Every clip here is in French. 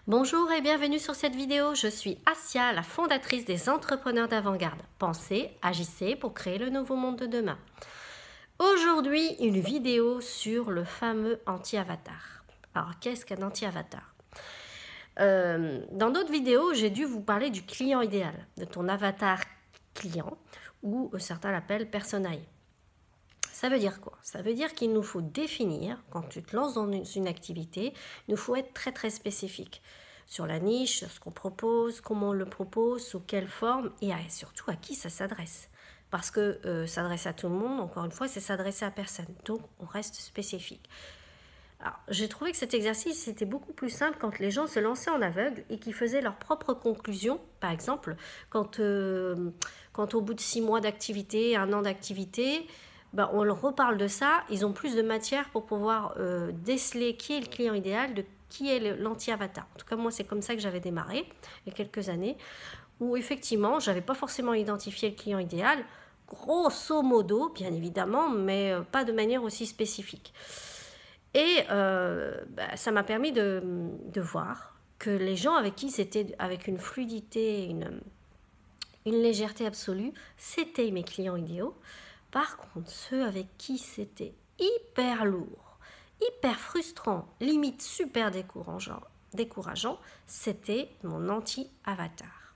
Bonjour et bienvenue sur cette vidéo. Je suis Asia, la fondatrice des Entrepreneurs d'Avant-Garde. Pensez, agissez pour créer le nouveau monde de demain. Aujourd'hui, une vidéo sur le fameux anti-avatar. Alors, qu'est-ce qu'un anti-avatar? Dans d'autres vidéos, j'ai dû vous parler du client idéal, de ton avatar client, ou certains l'appellent personae. Ça veut dire quoi? Ça veut dire qu'il nous faut définir, quand tu te lances dans une activité, il nous faut être très très spécifique sur la niche, sur ce qu'on propose, comment on le propose, sous quelle forme et surtout à qui ça s'adresse. Parce que s'adresser à tout le monde, encore une fois, c'est s'adresser à personne. Donc on reste spécifique. Alors, j'ai trouvé que cet exercice était beaucoup plus simple quand les gens se lançaient en aveugle et qu'ils faisaient leurs propres conclusions. Par exemple, quand au bout de 6 mois d'activité, 1 an d'activité, ben, on leur reparle de ça, ils ont plus de matière pour pouvoir déceler qui est le client idéal, de qui est l'anti-avatar. En tout cas, moi, c'est comme ça que j'avais démarré il y a quelques années, où effectivement, je n'avais pas forcément identifié le client idéal, grosso modo, bien évidemment, mais pas de manière aussi spécifique. Et ça m'a permis de voir que les gens avec qui c'était avec une fluidité, une légèreté absolue, c'était mes clients idéaux. Par contre, ceux avec qui c'était hyper lourd, hyper frustrant, limite super décourageant, c'était mon anti-avatar.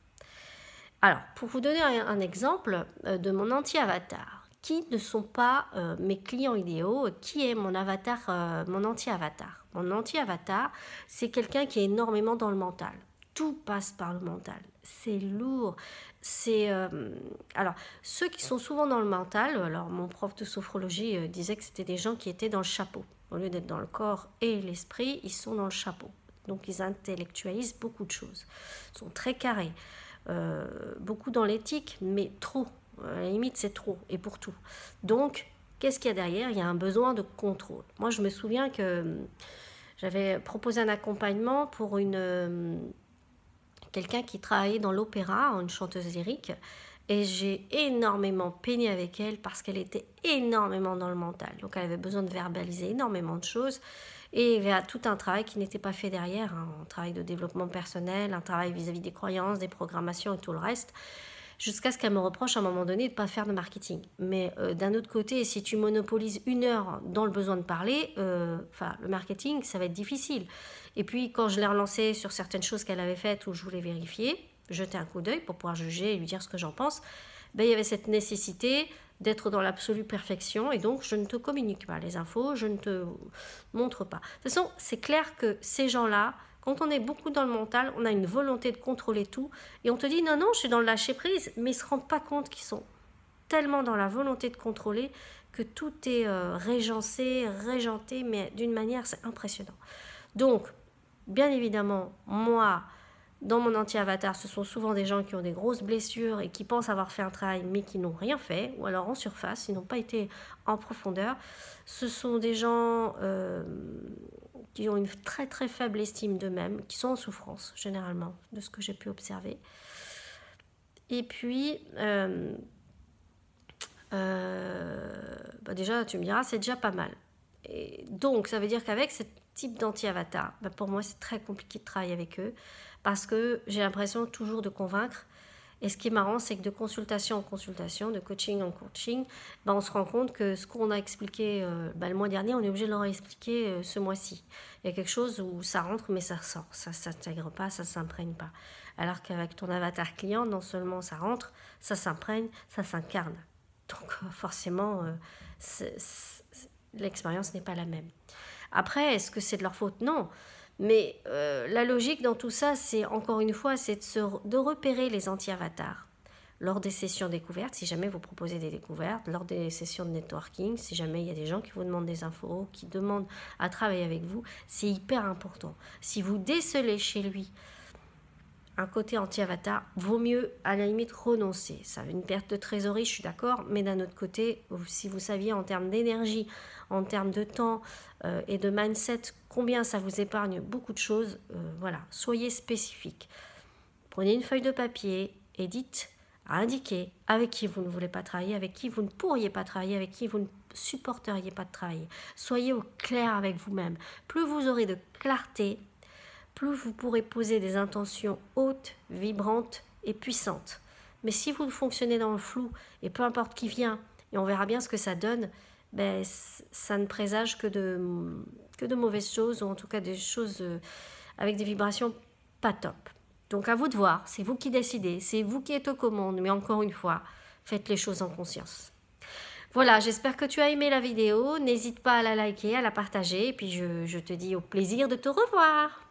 Alors, pour vous donner un exemple de mon anti-avatar, qui ne sont pas mes clients idéaux, qui est mon avatar, mon anti-avatar? Mon anti-avatar, c'est quelqu'un qui est énormément dans le mental. Tout passe par le mental. C'est lourd. Alors, ceux qui sont souvent dans le mental, alors mon prof de sophrologie disait que c'était des gens qui étaient dans le chapeau. Au lieu d'être dans le corps et l'esprit, ils sont dans le chapeau. Donc, ils intellectualisent beaucoup de choses. Ils sont très carrés. Beaucoup dans l'éthique, mais trop. À la limite, c'est trop, et pour tout. Donc, qu'est-ce qu'il y a derrière? Il y a un besoin de contrôle. Moi, je me souviens que j'avais proposé un accompagnement pour quelqu'un qui travaillait dans l'opéra, une chanteuse lyrique, et j'ai énormément peiné avec elle parce qu'elle était énormément dans le mental. Donc, elle avait besoin de verbaliser énormément de choses. Et il y a tout un travail qui n'était pas fait derrière, un travail de développement personnel, un travail vis-à-vis des croyances, des programmations et tout le reste, jusqu'à ce qu'elle me reproche à un moment donné de ne pas faire de marketing. Mais d'un autre côté, si tu monopolises 1 heure dans le besoin de parler, le marketing, ça va être difficile. Et puis, quand je l'ai relancée sur certaines choses qu'elle avait faites ou je voulais vérifier, jeter un coup d'œil pour pouvoir juger et lui dire ce que j'en pense, il y avait cette nécessité d'être dans l'absolue perfection et donc je ne te communique pas les infos, je ne te montre pas. De toute façon, c'est clair que ces gens-là, quand on est beaucoup dans le mental, on a une volonté de contrôler tout et on te dit non, je suis dans le lâcher-prise, mais ils ne se rendent pas compte qu'ils sont tellement dans la volonté de contrôler que tout est régenté, mais d'une manière, c'est impressionnant. Donc, bien évidemment, moi, dans mon anti-avatar, ce sont souvent des gens qui ont des grosses blessures et qui pensent avoir fait un travail mais qui n'ont rien fait, ou alors en surface, ils n'ont pas été en profondeur. Ce sont des gens qui ont une très très faible estime d'eux-mêmes, qui sont en souffrance généralement, de ce que j'ai pu observer. Et puis, déjà, tu me diras, c'est déjà pas mal. Et donc, ça veut dire qu'avec ce type d'anti-avatar, pour moi, c'est très compliqué de travailler avec eux parce que j'ai l'impression toujours de convaincre. Et ce qui est marrant, c'est que de consultation en consultation, de coaching en coaching, on se rend compte que ce qu'on a expliqué le mois dernier, on est obligé de leur expliquer ce mois-ci. Il y a quelque chose où ça rentre, mais ça sort. Ça ne s'intègre pas, ça ne s'imprègne pas. Alors qu'avec ton avatar client, non seulement ça rentre, ça s'imprègne, ça s'incarne. Donc forcément, l'expérience n'est pas la même. Après, est-ce que c'est de leur faute? Non. Mais la logique dans tout ça, c'est encore une fois, c'est de repérer les anti-avatars lors des sessions découvertes, si jamais vous proposez des découvertes, lors des sessions de networking, si jamais il y a des gens qui vous demandent des infos, qui demandent à travailler avec vous, c'est hyper important. Si vous décelez chez lui un côté anti-avatar, vaut mieux à la limite renoncer. Ça veut une perte de trésorerie, je suis d'accord, mais d'un autre côté, si vous saviez en termes d'énergie, en termes de temps et de mindset, combien ça vous épargne beaucoup de choses, voilà, soyez spécifique. Prenez une feuille de papier et dites, indiquez avec qui vous ne voulez pas travailler, avec qui vous ne pourriez pas travailler, avec qui vous ne supporteriez pas de travailler. Soyez au clair avec vous-même. Plus vous aurez de clarté, plus vous pourrez poser des intentions hautes, vibrantes et puissantes. Mais si vous fonctionnez dans le flou, et peu importe qui vient, et on verra bien ce que ça donne, ben, ça ne présage que de mauvaises choses, ou en tout cas des choses avec des vibrations pas top. Donc à vous de voir, c'est vous qui décidez, c'est vous qui êtes aux commandes, mais encore une fois, faites les choses en conscience. Voilà, j'espère que tu as aimé la vidéo, n'hésite pas à la liker, à la partager, et puis je te dis au plaisir de te revoir.